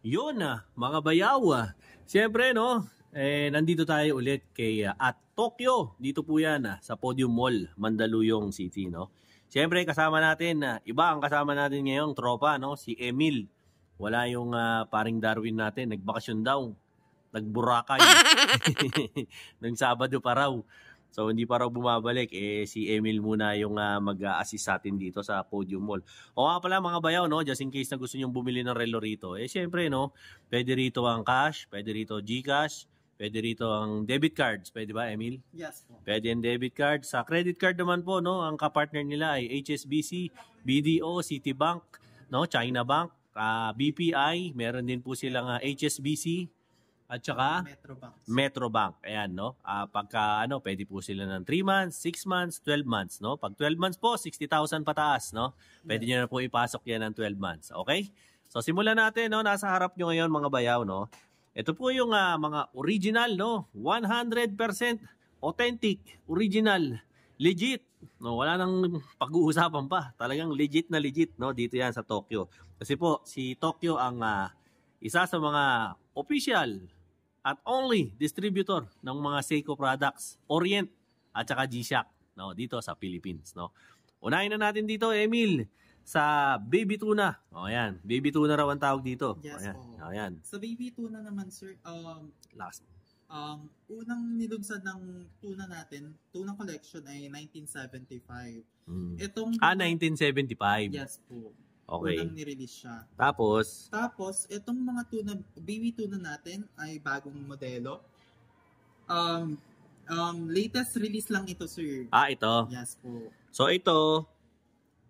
Yun mga bayaw. Siyempre no, nandito tayo ulit kay at Tokyo. Dito po yan sa Podium Mall, Mandaluyong City, no. Siyempre kasama natin, iba ang kasama natin ngayong tropa, no, si Emil. Wala yung paring Darwin natin, nagbakasyon daw. Nagburakay. Nung Sabado pa raw. So hindi pa raw bumabalik, si Emil muna yung mag-assist sa atin dito sa Podium Mall. O nga pala mga bayaw, no, just in case na gusto nyong bumili ng relo rito, syempre no, pwede rito ang cash, pwede rito GCash, pwede rito ang debit cards, pwede ba Emil? Yes po. Pwede ang debit card. Sa credit card naman po, no, ang ka-partner nila ay HSBC, BDO, Citibank, no, China Bank, BPI, meron din po silang HSBC, at saka Metrobank. Ayan, no? Pagka pwede po sila ng 3 months, 6 months, 12 months, no? Pag 12 months po, 60,000 pataas, no? Pwede niyo na po ipasok yan ng 12 months. Okay? So simulan natin, no? Nasa harap niyo ngayon mga bayaw, no? Ito po yung mga original, no? 100% authentic, original, legit. No, wala nang pag-uusapan pa. Talagang legit na legit, no? Dito yan sa Tokyo. Kasi po si Tokyo ang isa sa mga official at only distributor ng mga Seiko products, Orient at saka G-Shock, no, dito sa Philippines, no. Unahin na natin dito, Emil, sa Baby Tuna. O ayan, Baby Tuna raw ang tawag dito. Yes, ayan. O ayan. Sa Baby Tuna naman, sir, Last. unang nilunsad ng tuna natin, tuna collection ay 1975. Itong 1975. Yes po. Okay. Unang nirelease siya. Tapos, itong mga tuna, baby tuna natin ay bagong modelo. Latest release lang ito, sir. ito. Yes po. So ito,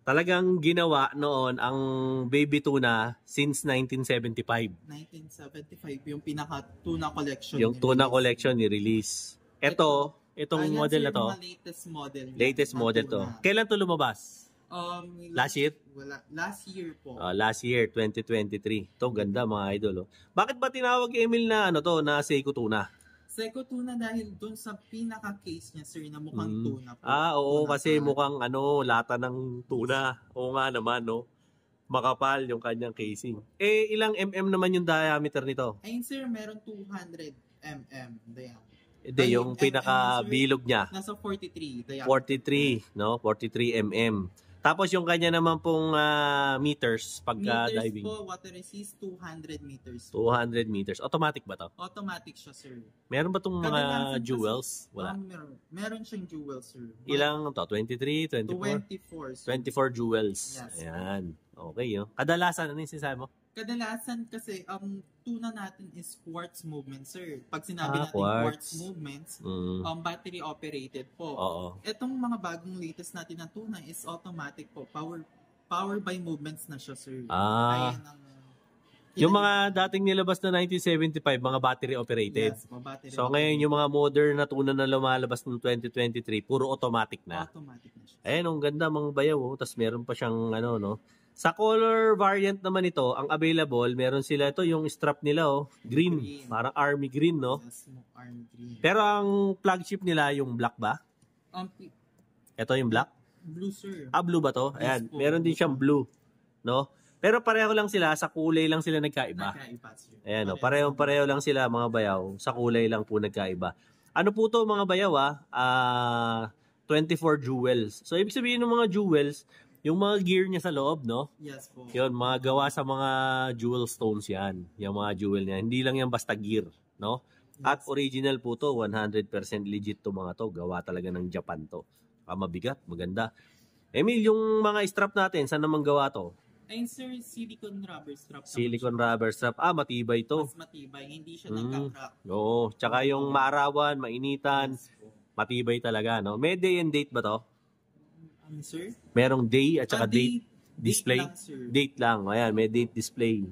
talagang ginawa noon ang Baby Tuna since 1975. 1975, yung pinaka-tuna collection. Yung tuna collection ni-release. Itong model na to. Latest model. Latest model to. Kailan to lumabas? Last year? Last year po. Last year, 2023. Ito, ganda mga idol. Oh. Bakit ba tinawag Emil na na Seiko Tuna? Seiko Tuna dahil dun sa pinaka-case niya, sir, na mukhang tuna po. Oo, tuna kasi mukhang lata ng tuna. Oo nga naman, no? Makapal yung kanyang casing. Ilang mm naman yung diameter nito? Ayun, sir, meron 200 mm diameter. Yung pinaka-bilog niya. Nasa 43 diameter. 43, no? 43 mm. Tapos yung kanya naman pong meters pagka diving. Meters po, water resist, 200 meters. 200 meters. Automatic ba to? Automatic siya, sir. Meron ba itong mga jewels? Wala. Meron siyang jewels, sir. Ilang to? 23, 24? 24 jewels. Yes. Ayan. Okay, yun. Kadalasan, ano yung sinasabi mo? Kadalasan kasi tuna natin is quartz movement, sir. Pag sinabi natin quartz movements, battery operated po. Oo. Itong mga bagong latest natin na tuna is automatic po. Power by movements na siya, sir. Ayan ang yung mga dating nilabas na 1975, mga battery operated. Yes, battery so ngayon yung mga modern na tuna na lumalabas ng 2023, puro automatic na. Automatic na siya. Ayan, ang ganda mga bayaw. Tapos meron pa siyang no. Sa color variant naman ito, ang available, meron sila ito, yung strap nila, green. Parang army green, no? Yes, army green. Pero ang flagship nila, yung black ba? Ito yung black? Blue, sir. Blue ba to? Ayan, yes, meron din siyang blue, no? Pero pareho lang sila, sa kulay lang sila nagkaiba. Ayan, no? Pareho lang sila, mga bayaw. Sa kulay lang po nagkaiba. Ano po to mga bayaw, 24 jewels. So, ibig sabihin ng mga jewels, yung mga gear niya sa loob, no? Yes po. Yun, mga gawa sa mga jewel stones yan. Yung mga jewel niya. Hindi lang yan basta gear, no? Yes. At original po to, 100% legit to mga to. Gawa talaga ng Japan to. Mabigat, maganda. Emil, yung mga strap natin, saan naman gawa to? Ayun, sir, silicone rubber strap. Silicone rubber strap. Matibay to. Mas matibay, hindi siya nagka-crack. Oo, tsaka yung maarawan, mainitan, yes, matibay talaga, no? May day and date ba to? Sir? Merong day at saka date display. Date lang, Date lang. Ayan, may date display.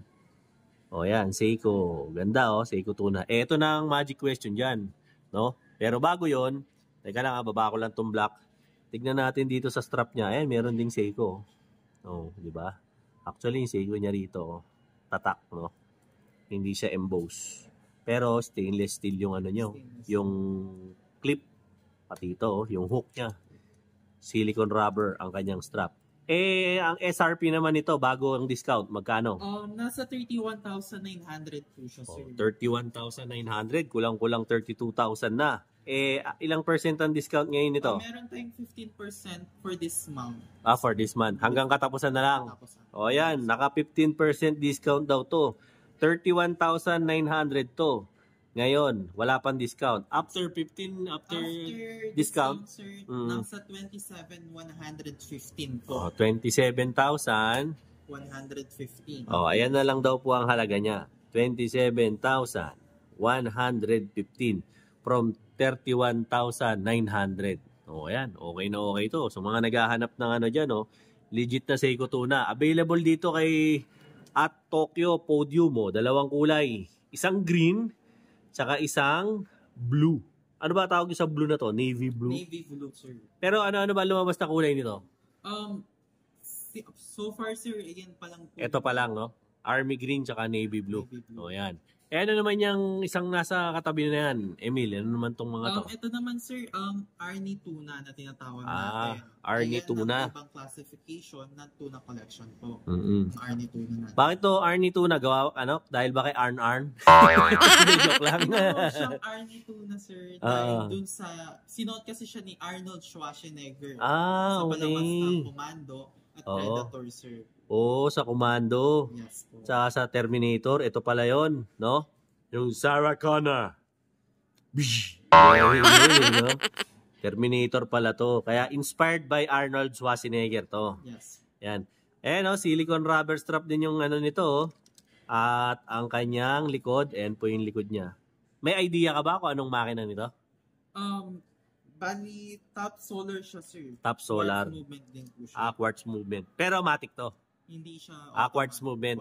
O yan, Seiko. Ganda Seiko Tuna. Ito na ang magic question dyan. No? Pero bago yon, teka lang baba ko lang itong black. Tignan natin dito sa strap niya. Ayan, meron ding Seiko. Di ba? Actually, yung Seiko niya rito, tatak, no? Hindi siya emboss. Pero stainless steel yung niyo, yung clip. Pati ito, yung hook niya. Silicone rubber ang kanyang strap. Ang SRP naman nito, bago ang discount, magkano? Nasa 31,900 po siya, sir. 31,900, kulang-kulang 32,000 na. Ilang percent ang discount ngayon nito? Meron tayong 15% for this month. For this month. Hanggang katapusan na lang. Yan, naka 15% discount daw to. 31,900 to. Ngayon, wala pang discount. After discount, sir, nasa 27,115 po. 27,115. 115. Ayan na lang daw po ang halaga niya. 27,115 from 31,900. Ayan. Okay na okay to. So, mga naghahanap ng ano dyan, legit na Seiko Tuna. Available dito kay at Tokyo Podium, dalawang kulay. Isang green, tsaka isang blue. Ano ba tawag sa blue na to? Navy blue? Navy blue, sir. Pero ano ba lumabas na kulay nito? So far, sir, ayan pa lang po. Ito pa lang, no? Army green tsaka navy blue. Yan. Ano naman yung isang nasa katabi na yan? Emil, ano naman tong mga to? Ito naman, sir, Arnie Tuna na tinatawag natin. Arnie Tuna. Ibang classification na tuna collection po. Arnie Tuna natin. Bakit to Arnie Tuna? Gawa, dahil ba kay Arn? Joke lang. Siyang Arnie Tuna, sir. Dahil dun sa, sinuot kasi siya ni Arnold Schwarzenegger. Sa palawas ng Commando at Predator, sir. Sa Commando. Yes po. Sa Terminator, ito pala yon, no? Yung Sarah Connor. No? Terminator pala to. Kaya inspired by Arnold Schwarzenegger to. Yes. Yan. Silicone rubber strap din yung ano nito. At ang kanyang likod, po yung likod niya. May idea ka ba kung anong makina nito? Bali, top solar siya, sir. Top solar. Quartz movement din po siya. Quartz movement. Pero matic to. Hindi siya quartz movement.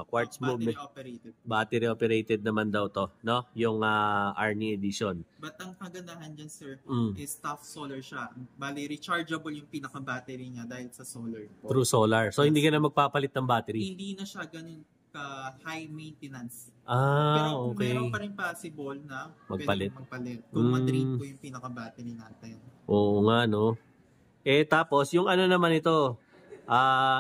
Quartz movement. Operated. Battery operated naman daw to, no? Yung Arnie edition. But ang kagandahan dyan, sir, is top solar siya. Bali, rechargeable yung pinaka-battery niya dahil sa solar po. True solar. So, hindi ka na magpapalit ng battery? Hindi na siya ganun ka-high maintenance. Pero okay. Meron pa rin possible na magpalit. Kung ma-drain po yung pinaka-battery natin. Oo nga, no? Tapos, yung ano naman ito,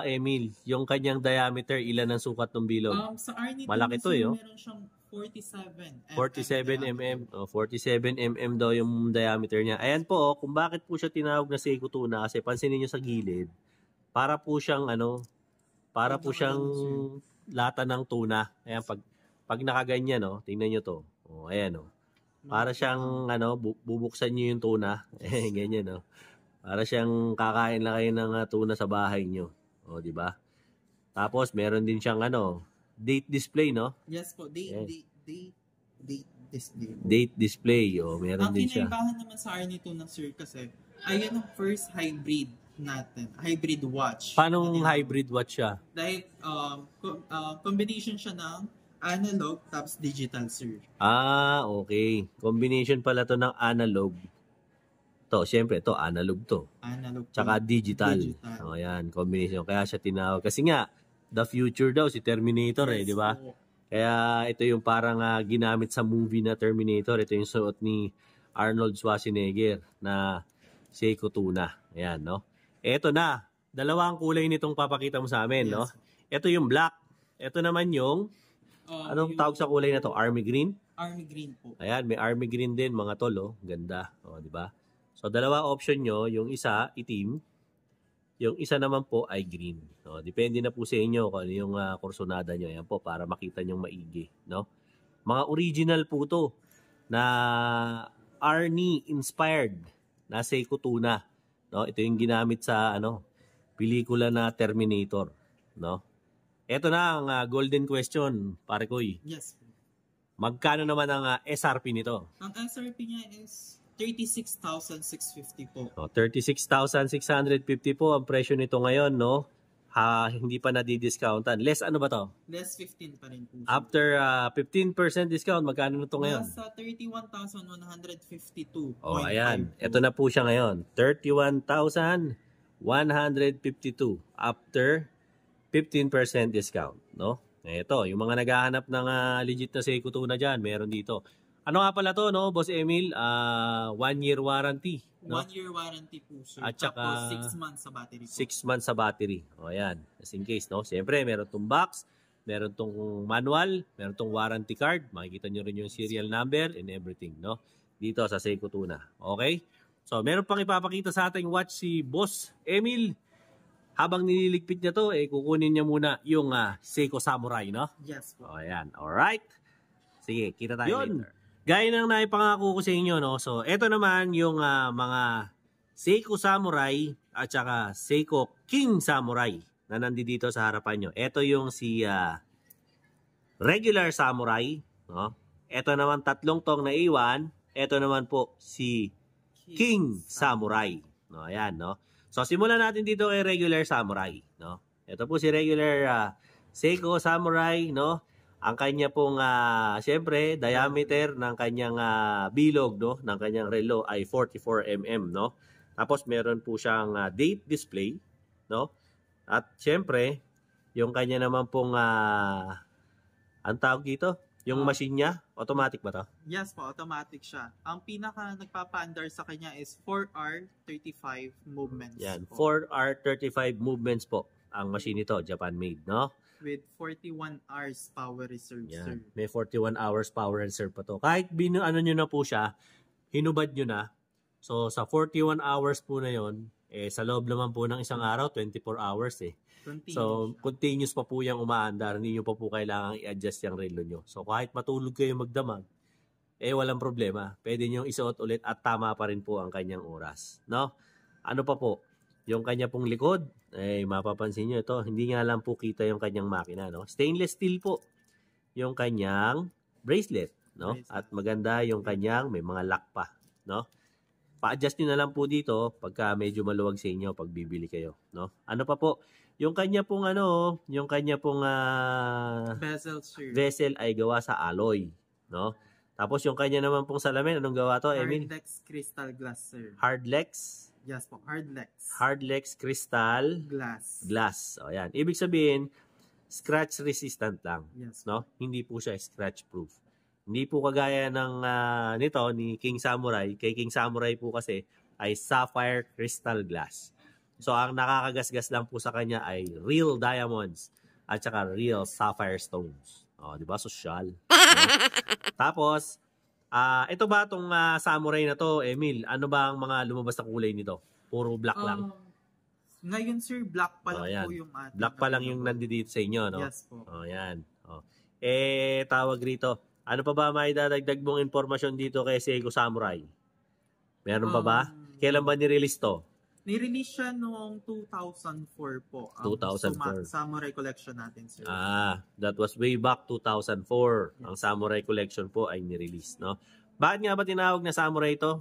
Emil, yung kanyang diameter, ilan ang sukat ng bilog? Sa Arnie malaki to, meron siyang 47 mm. 47 mm daw yung diameter niya. Ayan po, kung bakit po siya tinawag na Seiko Tuna, kasi pansinin niyo sa gilid, para po siyang lata ng tuna. Ayan, pag nakaganyan, tingnan niyo to. Ayan, para siyang, bubuksan niyo yung tuna. Ganyan, para siyang kakain lang kayo ng tuna sa bahay nyo. Di ba? Tapos, meron din siyang date display, no? Yes po, date display. Date display, meron din siya. Ang kinaibahan naman sa Arnie Tuna, sir, kasi ayan ang first hybrid natin. Hybrid watch. Paano hybrid watch siya? Dahil combination siya ng analog tapos digital, sir. Okay. Combination pala to ng analog. Siyempre, analog to. Analog. Tsaka digital. Ayan, combination. Kaya siya tinawag. Kasi nga, the future daw, si Terminator, di ba? Kaya ito yung parang ginamit sa movie na Terminator. Ito yung suot ni Arnold Schwarzenegger na Seiko Tuna. Ayan, no? Ito na. Dalawang kulay nitong papakita mo sa amin, no? Ito yung black. Ito naman yung, anong tawag sa kulay na to? Army green? Army green po. Ayan, may army green din, mga tol, Ganda. Di ba? So, dalawa option nyo. Yung isa, itim. Yung isa naman po ay green. Depende na po sa inyo kung ano yung kursonada nyo. Yan po, para makita nyo maigi. No? Mga original po to na Arnie inspired na Seiko Tuna. No? Ito yung ginamit sa pelikula na Terminator. No? Ito na ang golden question, pare Koy. Yes. Magkano naman ang SRP nito? Ang SRP niya is 36,650 po. 36,650 po ang presyo nito ngayon, no? Hindi pa nadidiscountan. Less ano ba to? Less 15 pa rin po. After 15% discount, magkano nito ngayon? Nasa 31,152. Ayan. Ito na po siya ngayon. 31,152 after 15% discount, no? Ito, yung mga naghahanap ng legit na Seiko Tuna dyan, meron dito. Ano nga pala to, no, Boss Emil? 1-year warranty. No? 1-year warranty po, sir. At saka, tapos 6 months sa battery po. 6 months sa battery. O, ayan. Just in case, no? Siyempre, meron tong box, meron tong manual, meron tong warranty card. Makikita nyo rin yung serial number and everything, no? Dito sa Seiko Tuna. Okay? So, meron pang ipapakita sa ating watch si Boss Emil. Habang nililigpit niya to, kukunin niya muna yung Seiko Samurai, no? Yes po. O, ayan. Alright. Sige, kita tayo later. Gaya ng naipangako ko sa inyo, no? So, ito naman yung mga Seiko Samurai at saka Seiko King Samurai na nandito sa harapan nyo. Ito yung si regular Samurai, no? Ito naman tatlong tong na iwan. Ito naman po si King Samurai. No, ayan, no? So, simulan natin dito kay regular Samurai, no? Ito po si regular Seiko Samurai, no? Ang kanya pong, syempre, diameter ng kanyang bilog, no? Ng kanyang relo ay 44 mm, no? Tapos, meron po siyang date display, no? At, syempre, yung kanya naman pong, ang tawag dito, yung machine niya, automatic ba to? Yes po, automatic siya. Ang pinaka nagpapa-under sa kanya is 4R35 movements. Yan, po. 4R35 movements po. Ang machine nito, Japan made, no? With 41 hours power reserve, sir. May 41 hours power reserve pa to. Kahit ano nyo na po siya, hinubad nyo na. So, sa 41 hours po na yon, sa loob naman po ng isang araw, 24 hours eh. So, continuous pa po yung umaandar. Hindi nyo pa po kailangan i-adjust yung relo nyo. So, kahit matulog kayo magdamag, walang problema. Pwede nyo isuot ulit at tama pa rin po ang kanyang oras. No? Ano pa po? Yung kanya pong likod, mapapansin nyo ito, hindi nga lang po kita yung kanyang makina, no? Stainless steel po yung kanyang bracelet, no? At maganda yung kanyang, may mga lock pa, no? Pa-adjust nyo na lang po dito pagka medyo maluwag sa inyo pag bibili kayo, no? Ano pa po? Yung kanya pong yung kanya pong bezel, sir. Vessel ay gawa sa alloy, no? Tapos yung kanya naman pong salamin, anong gawa to, Emil? Hardlex crystal glass, sir. Hardlex? Yes po, Hardlex. Hardlex crystal glass. O yan. Ibig sabihin, scratch resistant lang. Yes. No? Hindi po siya scratch proof. Hindi po kagaya ng nito ni King Samurai. Kay King Samurai po kasi ay sapphire crystal glass. So ang nakakagasgas lang po sa kanya ay real diamonds at saka real sapphire stones. O, di ba? Social. No? Tapos, ito ba itong Samurai na to, Emil? Ano ba ang mga lumabas na kulay nito? Puro black lang? Ngayon, sir, black pa lang po yung ating. Black pa lang yung nandito sa inyo, no? Yes po. O, yan. O. Tawag rito. Ano pa ba may dadagdag mong informasyon dito kay Seiko Samurai? Meron pa ba? Kailan ba nirelease to? Nirelease siya noong 2004 po. 2004. Samurai collection natin, sir. That was way back 2004. Yes. Ang Samurai collection po ay nirelease, no? Bakit nga ba tinawag na Samurai ito,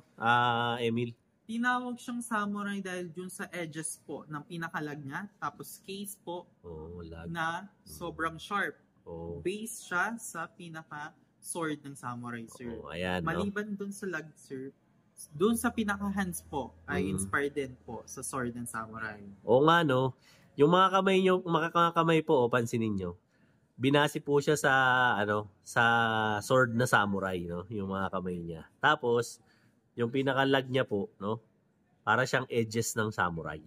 Emil? Tinawag siyang Samurai dahil dun sa edges po ng pinakalag niya. Tapos case po na sobrang sharp. Base siya sa pinaka-sword ng Samurai, sir. Ayan, maliban dun sa lag, sir, doon sa pinaka-hands po ay inspired din po sa sword ng Samurai. Oo nga, no? Yung mga kamay nyo, mga kamay po, pansinin nyo. Binasi po siya sa, sa sword na Samurai, no? Yung mga kamay niya. Tapos, yung pinaka-lag niya po, no? Para siyang edges ng Samurai.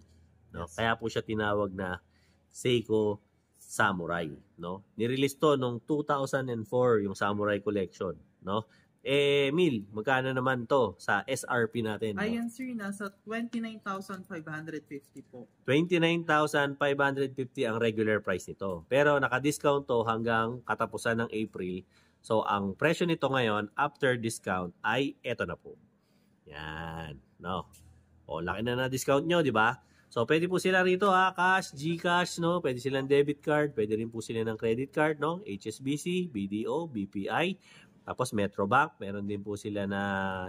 No? Yes. Kaya po siya tinawag na Seiko Samurai, no? Nirelease to noong 2004, yung Samurai Collection, no? Emil, magkano naman to sa SRP natin? No? Ayan, sir, nasa 29,550 po. 29,550 ang regular price nito. Pero naka-discount to hanggang katapusan ng April. So, ang presyo nito ngayon, after discount, ay eto na po. Yan. No? O, laki na discount nyo, di ba? So, pwede po sila rito, cash, GCash, no? Pwede silang debit card, pwede rin po sila ng credit card, no? HSBC, BDO, BPI, tapos Metrobank, meron din po sila na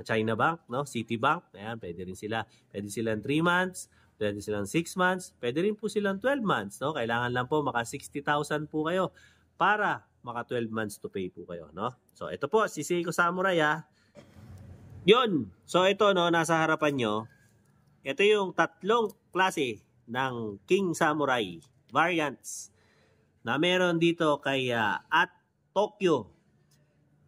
China Bank, no? Citibank, ayan, pwede rin sila. Pwede silang 3 months, pwede silang 6 months, pwede rin po silang 12 months, no? Kailangan lang po maka 60,000 po kayo para maka 12 months to pay po kayo, no? So, ito po, si Seiko Samurai, Yun. So, ito, no, nasa harapan nyo. Ito yung tatlong klase ng King Samurai variants na meron dito kay at Tokyo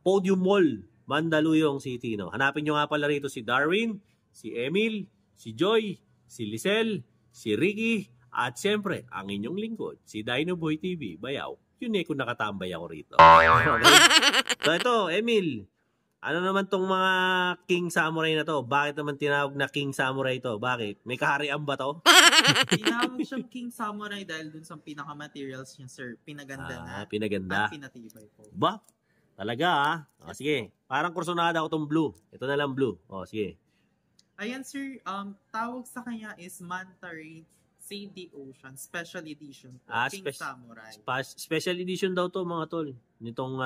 Podium Mall Mandaluyong City, no? Hanapin nyo nga pala rito si Darwin, si Emil, si Joy, si Lisel, si Ricky, at siyempre, ang inyong lingkod, si Dino Boy TV, Bayaw. Yun kung nakatambay ako rito. Okay? So ito, Emil, ano naman tong mga King Samurai na to? Bakit naman tinawag na King Samurai to? Bakit? May kaharian ba to? Tinawag siyang King Samurai dahil dun sa pinaka-materials niya, sir. Pinaganda na. Pinaganda. At pinatibay po. Ba? Talaga sige. Parang kursunada ako tong blue. Ito na lang blue. Sige. Ayan, sir. Tawag sa kanya is Manta Rain Save the Ocean Special Edition po. King Samurai. Special edition daw to mga tol. Nitong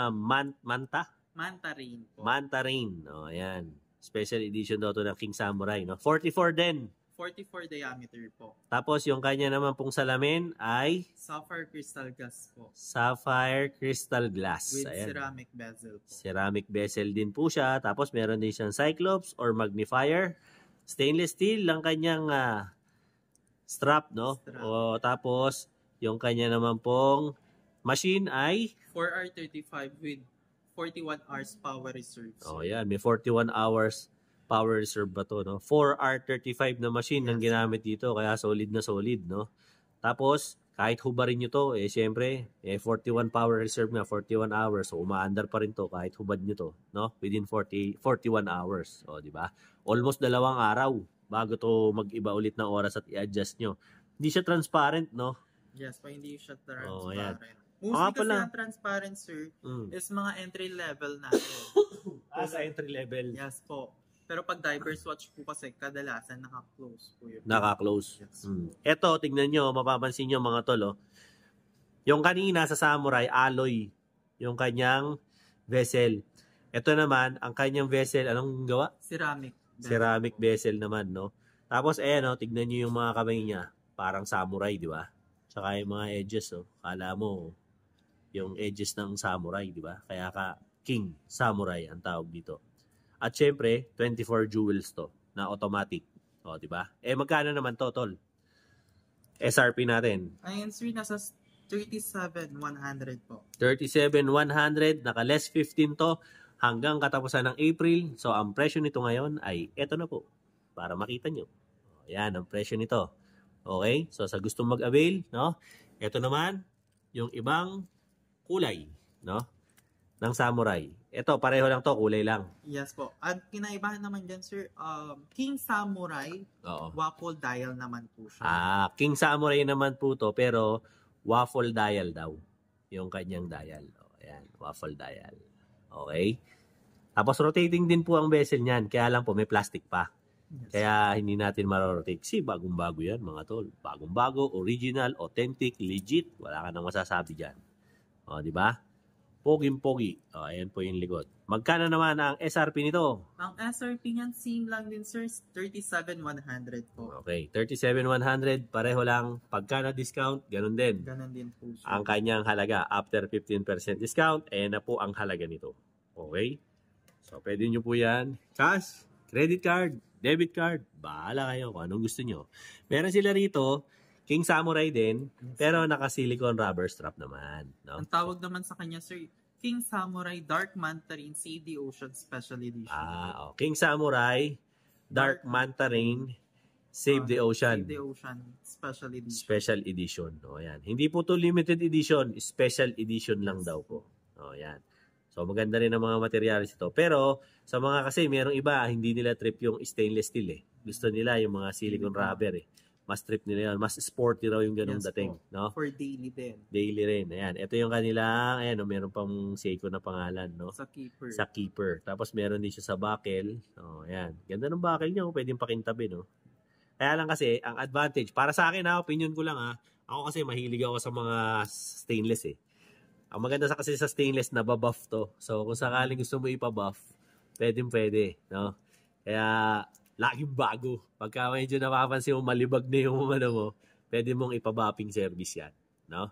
Manta? Manta Rain po. Manta Rain. Ayan. Special edition daw to ng King Samurai. No? 44 din. 44 diameter po. Tapos yung kanya naman pong salamin ay Sapphire Crystal Glass po. Sapphire Crystal Glass. With ceramic bezel po. Ceramic bezel din po siya. Tapos meron din siyang Cyclops or magnifier. Stainless steel lang kanyang strap, no? Tapos yung kanya naman pong machine ay 4R35 with 41 hours power reserve. Yan. May 41 hours power reserve ba to, no? 4R35 na machine ang ginamit dito, kaya solid na solid, no? Tapos, kahit hubarin nyo to, syempre, 41 power reserve nga, 41 hours, so umaandar pa rin to kahit hubad nyo to, no? Within 41 hours, di ba? Almost 2 araw bago to mag-iba ulit ng oras at i-adjust nyo. Hindi siya transparent, no? Yes, pa hindi siya transparent. Yan. Mostly kasi ang transparent, sir, is mga entry level natin. Sa entry level? Yes po. Pero pag diverse watch po kasi, kadalasan naka-close po yun. Naka-close. Yes. Ito, tignan nyo, mapapansin nyo mga tol, yung kanina sa Samurai, alloy. Yung kanyang vessel. Ito naman, ang kanyang vessel, anong gawa? Ceramic. Ceramic vessel naman, no? Tapos, tignan nyo yung mga kamay niya. Parang Samurai, di ba? Tsaka yung mga edges, Kala mo, yung edges ng Samurai, di ba? Kaya King Samurai ang tawag dito. At syempre, 24 jewels to na automatic. Di ba? Magkano naman to, tol? SRP natin. Ayun, sir, nasa 37,100 po. 37,100, naka less 15 to hanggang katapusan ng April. So, ang presyo nito ngayon ay eto na po. Para makita nyo. Yan, ang presyo nito. Okay? So, sa gustong mag-avail, no? Ito naman, yung ibang kulay, no? Ng Samurai. Ito, pareho lang to, kulay lang. Yes po. At kinaibahan naman dyan, sir, King Samurai, waffle dial naman po siya. King Samurai naman po to, pero waffle dial daw. Yung kanyang dial. Ayan, waffle dial. Okay? Tapos rotating din po ang bezel niyan, kaya lang po may plastic pa. Yes. Kaya hindi natin marorotate. Kasi bagong-bago yan, mga tol. Bagong-bago, original, authentic, legit. Wala ka nang masasabi dyan. Di ba? Poging-pogi. Ayan po yung likod. Magkano naman ang SRP nito? Ang SRP niyan, same lang din, sir. 37,100 po. Okay. 37,100. Pareho lang. Pagka na-discount, ganun din. Ganun din po, sir. Ang kanyang halaga. After 15% discount, na po ang halaga nito. Okay? So, pwede nyo po yan. Cash, credit card, debit card. Bahala kayo kung anong gusto nyo. Meron sila rito, King Samurai din, pero naka-silicone rubber strap naman. No? Ang tawag naman sa kanya, sir, King Samurai Dark Manta Rain Save the Ocean Special Edition. King Samurai Dark Manta Rain Save the Ocean. Save the Ocean Special Edition. Special Edition. Yan. Hindi po to limited edition, special edition lang daw po. Yan. So maganda rin ang mga materials ito. Pero sa mga kasi merong iba, hindi nila trip yung stainless steel . Gusto nila yung mga silicone rubber . Mas trip nila yun. Mas sporty raw yung ganung dating. No? For daily din. Daily rin. Ayan. Ito yung kanilang, meron pang Seiko na pangalan. No? Sa keeper. Sa keeper. Tapos meron din siya sa buckle. Ayan. Ganda ng buckle niya. Pwedeng pakintabi. No? Kaya lang kasi, ang advantage, para sa akin opinion ko lang ako kasi mahilig ako sa mga stainless . Ang maganda kasi sa stainless, nababuff to. So kung sakaling gusto mo ipabuff, pwede. No? Kaya, laging bago. Pagka medyo napapansin mo, malibag na yung mo, pwede mong ipabapping service yan. No?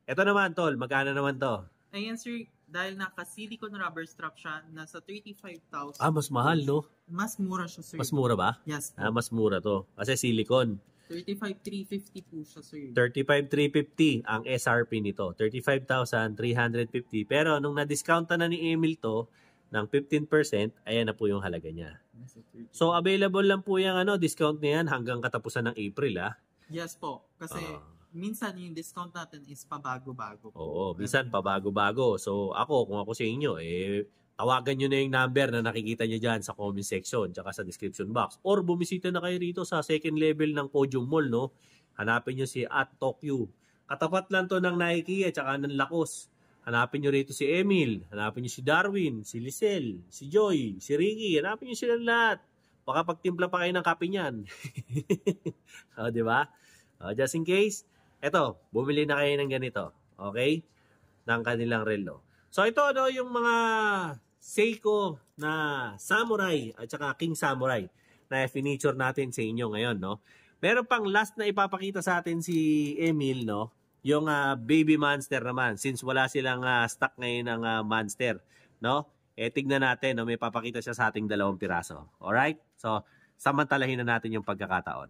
Ito naman, tol. Magkano naman to? Ayan, sir. Dahil naka-silicone rubber strap siya, nasa 35,000. Mas mahal, no? Mas mura siya, sir. Mas mura ba? Yes. Mas mura to. Kasi silicone. 35,350 po siya, sir. 35,350 ang SRP nito. 35,350. Pero nung na-discountan na ni Emil to, ng 15%, ayan na po yung halaga niya. So, available lang po yung discount na yan hanggang katapusan ng April, Yes po. Kasi minsan yung discount natin is pabago-bago po. Oo, minsan pabago-bago. So, kung ako sa inyo, tawagan nyo na yung number na nakikita nyo dyan sa comment section tsaka sa description box. Or bumisita na kayo rito sa second level ng Podium Mall, no? Hanapin nyo si @Tokyo. Katapat lang to ng Nike at saka ng Lacoste. Hanapin nyo rito si Emil, hanapin nyo si Darwin, si Lisel, si Joy, si Ricky, hanapin nyo sila lahat. Baka pagtimpla pa kayo ng kape niyan. Di ba? Just in case, eto, bumili na kayo ng ganito. Okay? Ng kanilang relo. So ito yung mga Seiko na Samurai at saka King Samurai na finiture natin sa inyo ngayon, no? Meron pang last na ipapakita sa atin si Emil, no? Yung Baby Monster naman, since wala silang stock ngayon ng Monster, no? Tignan natin, no? May papakita siya sa ating 2 piraso. Alright? So, samantalahin na natin yung pagkakataon.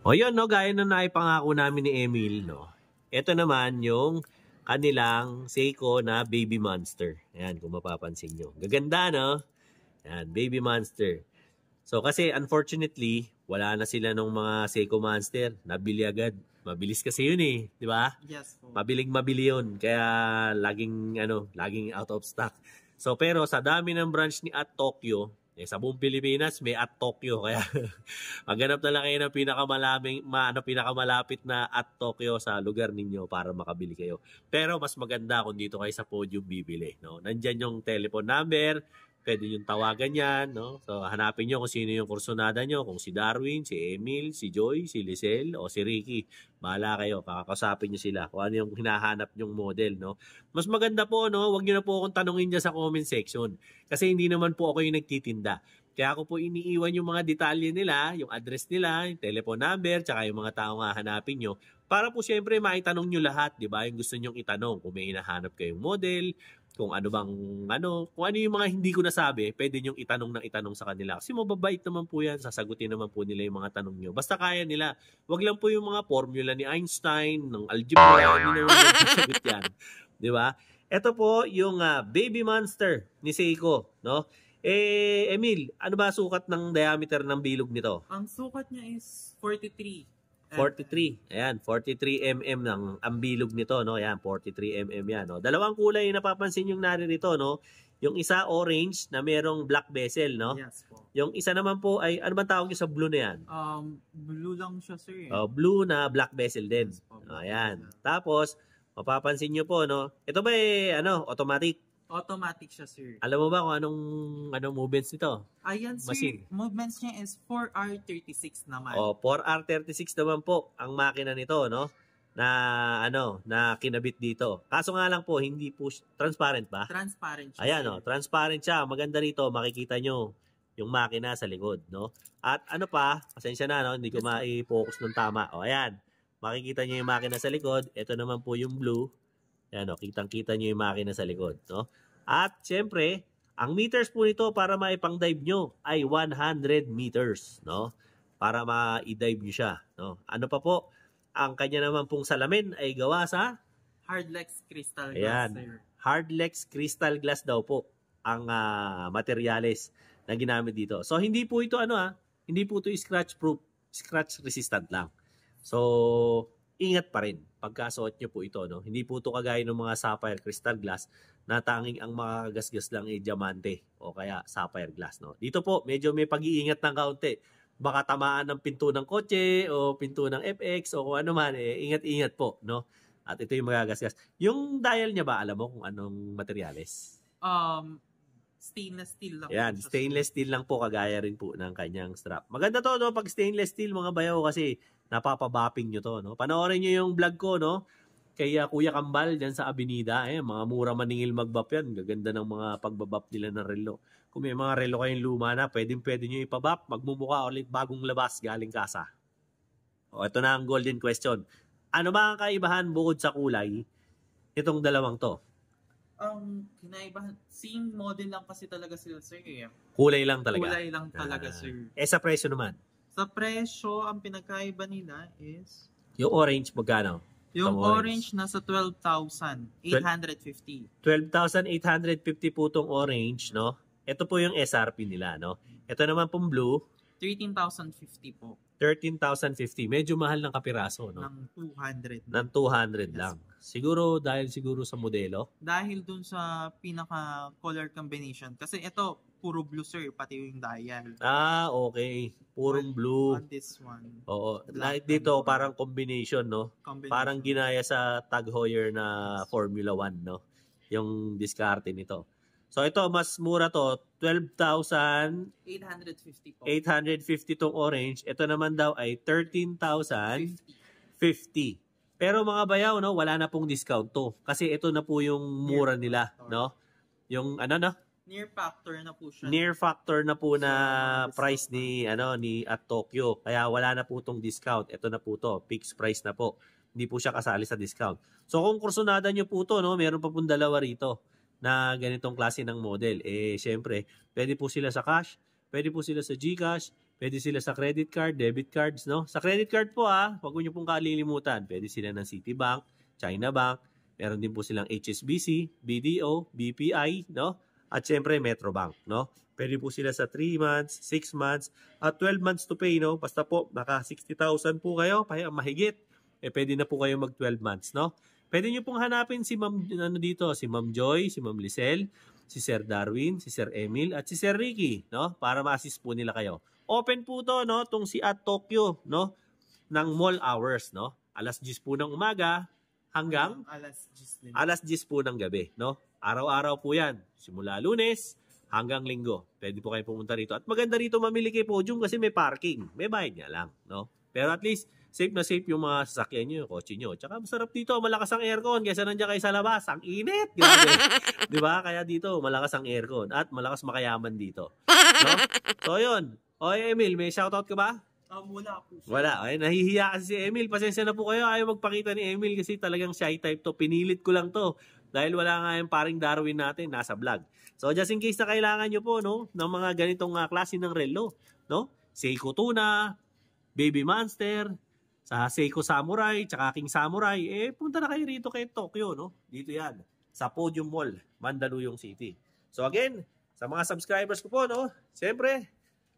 O yun, no? Gaya na naipangako namin ni Emil, no? Ito naman yung kanilang Seiko na Baby Monster. Ayan, kung mapapansin nyo. Gaganda, no? Ayan, Baby Monster. So, kasi unfortunately, wala na sila nung mga Seiko Monster. Nabili agad. Mabilis kasi yun di ba? Yes po. Mabili yun. Kaya laging out of stock. So pero sa dami ng branch ni @Tokyo, sa buong Pilipinas may @Tokyo. Kaya maghanap na lang kayo ng pinakamalapit na @Tokyo sa lugar ninyo para makabili kayo. Pero mas maganda kung dito kayo sa Podium bibili, no? Nandyan yung telephone number. Pwede yung tawagan yan, no? So, hanapin nyo kung sino yung kursunada nyo. Kung si Darwin, si Emil, si Joy, si Lisel, o si Ricky. Bahala kayo. Kakakausapin nyo sila kung ano yung hinahanap nyong model, no? Mas maganda po, no? Huwag nyo na po akong tanongin dyan sa comment section. Kasi hindi naman po ako yung nagtitinda. Kaya ako po iniiwan yung mga detalye nila, yung address nila, yung telephone number, tsaka yung mga tao nga hanapin nyo. Para po syempre maitanong nyo lahat, di ba? Yung gusto nyong itanong. Kung may hinahanap kayong model, kung ano yung mga hindi ko nasabi, pwede nyong itanong sa kanila. Kasi mababait naman po yan, sasagutin naman po nila yung mga tanong nyo. Basta kaya nila. Wag lang po yung mga formula ni Einstein, ng algebra, hindi naman yung sasagot yan. Di ba? Ito po yung Baby Monster ni Seiko, no? Emil, ano ba sukat ng diameter ng bilog nito? Ang sukat niya is 43. 43. Ayan, 43 mm ang bilog nito, no? Ayan, 43 mm yan, no? Dalawang kulay na napapansin yung naririto, no? Yung isa orange na merong black bezel, no? Yes po. Yung isa naman po ay ano bang tawag niyo sa blue na yan? Blue lang siya, sir. Blue na black bezel din. Yes po, Ayan. Tapos mapapansin niyo po, no? Ito ba automatic? Automatic siya, sir. Alam mo ba kung anong movements nito? Ayan, sir. Machine. Movements niya is 4R36 naman. 4R36 naman po ang makina nito, no? Na kinabit dito. Kaso nga lang po, hindi po transparent ba? Transparent siya. Ayan, no? Transparent siya. Maganda rito, makikita nyo yung makina sa likod, no? At pasensya na, no? Hindi ko mai-focus ng tama. Ayan. Makikita nyo yung makina sa likod. Ito naman po yung blue. Ayan, no? Kitang-kita nyo yung makina sa likod, no? At, syempre, ang meters po nito para maipang-dive nyo ay 100 meters, no? Para ma-dive nyo siya, no? Ano pa po? Ang kanya naman pong salamin ay gawa sa Hardlex crystal glass, sir. Hardlex crystal glass daw po ang materyales na ginamit dito. So, hindi po ito hindi po ito scratch proof, scratch resistant lang. So, ingat pa rin pagkasuot nyo po ito, no? Hindi po ito kagaya ng mga sapphire crystal glass na tanging ang makagasgas lang ay diamante o kaya sapphire glass, no? Dito po, medyo may pag-iingat ng kaunti. Baka tamaan ng pinto ng kotse o pinto ng FX o kung ano man, ingat-ingat po, no? At ito yung magagasgas. Yung dial niya ba, alam mo kung anong materyales? Stainless steel lang. Yan, stainless steel lang po, kagaya rin po ng kanyang strap. Maganda to, no? Pag stainless steel, mga bayaw, kasi napapabapping nyo to, no? Panoorin nyo yung vlog ko, no? Kay Kuya Kambal dyan sa Avenida. Mga mura maningil magbap yan. Gaganda ng mga pagbabap nila ng relo. Kung may mga relo kayong luma na, pwede nyo ipabap. Magmumukha ulit bagong labas galing kasa. O, ito na ang golden question. Ano ba ang kaibahan bukod sa kulay itong dalawang to? Kinaibahan, same model lang kasi talaga sila, sir. Kulay lang talaga? Kulay lang talaga, sir. Sa presyo naman? Sa presyo, ang pinagkaiba nila is... Yung orange, magkano? Yung orange nasa 12,850. 12,850 po tong orange, no? Ito po yung SRP nila, no? Ito naman pong blue, 13,050 po. 13,050. Medyo mahal ng kapiraso, no? Ng 200. Ng 200 lang. Siguro dahil sa modelo? Dahil dun sa pinaka color combination. Kasi ito, puro blue sir, pati yung dial. Okay. Purong blue. On this one. Oo. Like dito, parang combination, no? Parang ginaya sa Tag Heuer na Formula 1, no? Yung diskarte nito. So ito, mas mura to. 12,850 po. 850 tong orange. Ito naman daw ay 13,050. Pero mga bayaw, no, wala na pong discount to. Kasi ito na po yung mura nila, no? Yung ano na? Near factor na po siya. Near factor na po na price ni at Tokyo. Kaya wala na po tong discount. Ito na po to, fixed price na po. Hindi po siya kasali sa discount. So kung kursunada nyo po to, no, meron pa pong dalawa rito na ganitong klase ng model. Syempre, pwede po sila sa cash, pwede po sila sa GCash, pwede sila sa credit card, debit cards, no? Sa credit card po wag niyo pong kalilimutan. Pwede sila ng Citibank, China Bank, meron din po silang HSBC, BDO, BPI, no? At syempre Metrobank, no? Pwede po sila sa 3 months, 6 months, at 12 months to pay, no? Basta po naka 60,000 po kayo, mahigit. Pwede na po kayo mag 12 months, no? Pwede nyo pong hanapin si Ma'am si Ma'am Joy, si Ma'am Lisel, si Sir Darwin, si Sir Emil, at si Sir Ricky, no? Para ma-assist po nila kayo. Open po to, no? Tong si at Tokyo, no? Ng mall hours, no? Alas 10 po ng umaga hanggang alas 10 po ng gabi, no? Araw-araw po yan. Simula Lunes hanggang Linggo. Pwede po kayo pumunta rito. At maganda rito mamili kay Podium kasi may parking. May bayad nga lang, no? Pero at least safe na safe yung mga sasakyan nyo, yung kotse nyo. Tsaka masarap dito, malakas ang aircon kaysa nandiyan kayo sa labas. Ang init! Grabe. Diba? Kaya dito, malakas ang aircon at malakas makayaman dito. No? So, yun. Emil, may shoutout ka ba? Wala po. Wala. Nahihiya kasi si Emil. Pasensya na po kayo. Ayaw magpakita ni Emil kasi talagang shy type to. Pinilit ko lang to. Dahil wala nga yung paring Darwin natin nasa vlog. So, just in case na kailangan nyo po, no, ng mga ganitong klase ng relo, no? Seiko Tuna, Baby Monster, sa Seiko Samurai, tsaka King Samurai, punta na kayo rito kay Tokyo, no? Dito yan, sa Podium Mall, Mandaluyong City. So again, sa mga subscribers ko po, no? Siyempre,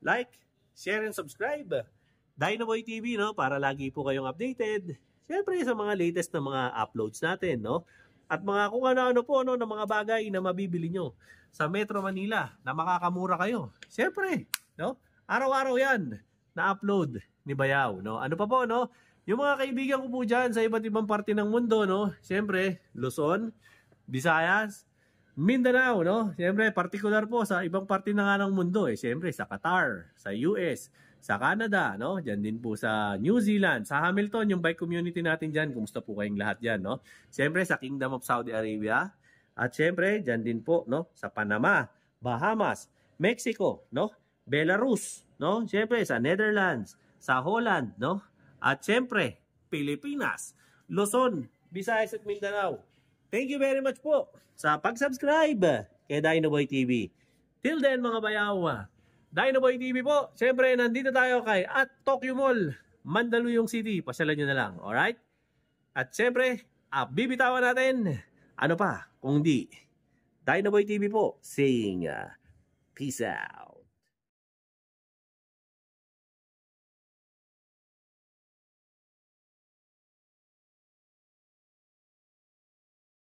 like, share, and subscribe. Dinoboy TV, no? Para lagi po kayong updated. Siyempre, sa mga latest na mga uploads natin, no? At mga kung ano-ano po, no? Na mga bagay na mabibili nyo sa Metro Manila na makakamura kayo. Siyempre, no? Araw-araw yan na-upload ni Bayaw, no? Ano pa po, no? Yung mga kaibigan ko po dyan sa iba't ibang parte ng mundo, no? Siyempre, Luzon, Visayas, Mindanao, no? Siyempre, particular po sa ibang parte na nga ng mundo, Siyempre, sa Qatar, sa US, sa Canada, no? Diyan din po sa New Zealand, sa Hamilton, yung bike community natin dyan. Kumusta po kayong lahat dyan, no? Siyempre, sa Kingdom of Saudi Arabia. At siyempre, dyan din po, no? Sa Panama, Bahamas, Mexico, no? Belarus, no? Siyempre, sa Netherlands, sa Holland, no? At siyempre, Pilipinas, Luzon, Visayas at Mindanao. Thank you very much po sa pag-subscribe kay Dinoboy TV. Till then mga bayaw, Dinoboy TV po. Siyempre, nandito tayo kay at Tokyo Mall, Mandaluyong City. Pasyalan nyo na lang, alright? At siyempre, bibitawan natin, ano pa, kung di, Dinoboy TV po, saying, peace out.